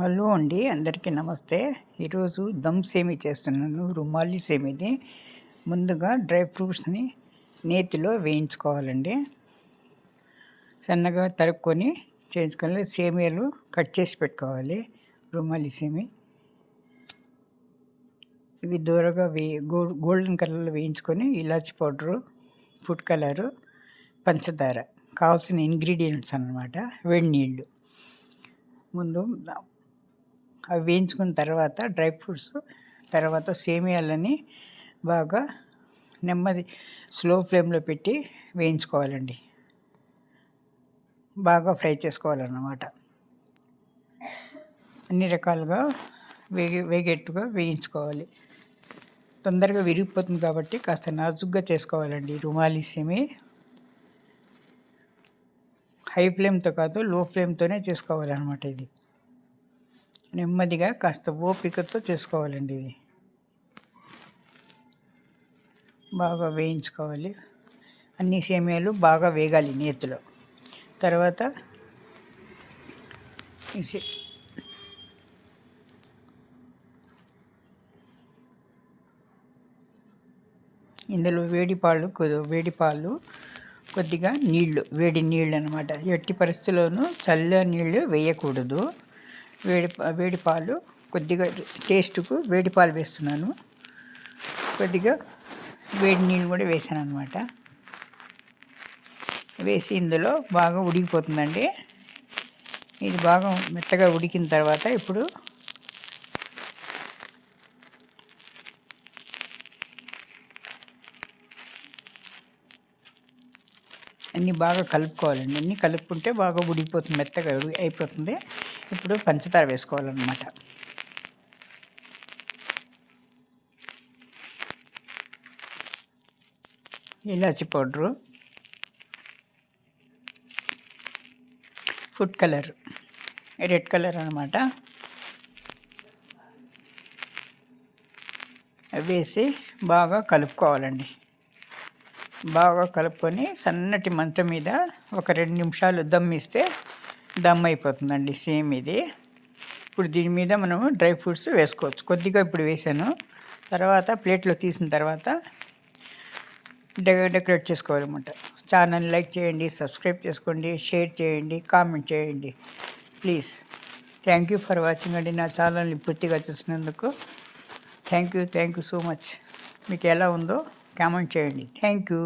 Hello అండి, అందరికీ నమస్తే. ఈరోజు దమ్ సేమి చేస్తున్నాను, రుమాలి సేమిది. ముందుగా డ్రై ఫ్రూట్స్ని నేతిలో వేయించుకోవాలండి. సన్నగా తరుక్కొని చేయించుకోవాలి. సేమియాలు కట్ చేసి పెట్టుకోవాలి. రుమాలి సేమి ఇవి దూరగా గోల్డెన్ కలర్లో వేయించుకొని ఇలాచి పౌడరు, ఫుడ్ కలరు, పంచదార కావాల్సిన ఇంగ్రీడియంట్స్ అన్నమాట. వేడి నీళ్ళు ముందు అవి వేయించుకున్న తర్వాత డ్రై ఫ్రూట్స్, తర్వాత సేమియాలని బాగా నెమ్మది స్లో ఫ్లేమ్లో పెట్టి వేయించుకోవాలండి. బాగా ఫ్రై చేసుకోవాలన్నమాట. అన్ని రకాలుగా వేగేట్టుగా వేయించుకోవాలి. తొందరగా విరిగిపోతుంది కాబట్టి కాస్త నాజుగ్గా చేసుకోవాలండి. రుమాలి సేమి హై ఫ్లేమ్తో కాదు, లో ఫ్లేమ్తోనే చేసుకోవాలన్నమాట. ఇది నెమ్మదిగా కాస్త ఓపికతో చేసుకోవాలండి. ఇది బాగా వేయించుకోవాలి. అన్ని సేమియాలు బాగా వేగాలి నేతిలో. తర్వాత ఇందులో వేడి పాలు కొద్దిగా నీళ్ళు, వేడి నీళ్ళు అనమాట. ఎట్టి పరిస్థితుల్లోనూ చల్ల నీళ్ళు వేయకూడదు. వేడి పాలు కొద్దిగా టేస్ట్కు వేడి పాలు వేస్తున్నాను. కొద్దిగా వేడి నీళ్ళు కూడా వేసాను అనమాట. వేసి ఇందులో బాగా ఉడికిపోతుందండి. ఇది బాగా మెత్తగా ఉడికిన తర్వాత ఇప్పుడు అన్నీ బాగా కలుపుకోవాలండి. అన్నీ కలుపుకుంటే బాగా ఉడికిపోతుంది, మెత్తగా అయిపోతుంది. ఇప్పుడు పంచదార వేసుకోవాలన్నమాట. ఇలాచి powder, food colour, red colour అన్నమాట. వేసి బాగా కలుపుకోవాలండి. బాగా కలుపుకొని సన్నటి మంట మీద ఒక 2 నిమిషాలు దమ్ ఇస్తే దమ్ అయిపోతుందండి సేమ్ ఇది. ఇప్పుడు దీని మీద మనము డ్రై ఫ్రూట్స్ వేసుకోవచ్చు. కొద్దిగా ఇప్పుడు వేసాను. తర్వాత ప్లేట్లో తీసిన తర్వాత డెకరేట్ చేసుకోవాలన్నమాట. ఛానల్ లైక్ చేయండి, సబ్స్క్రైబ్ చేసుకోండి, షేర్ చేయండి, కామెంట్ చేయండి please. Thank you for watching అండి. నా ఛానల్ని పూర్తిగా చూసినందుకు థ్యాంక్ యూ సో మచ్. మీకు ఎలా ఉందో కామెంట్ చేయండి. Thank you.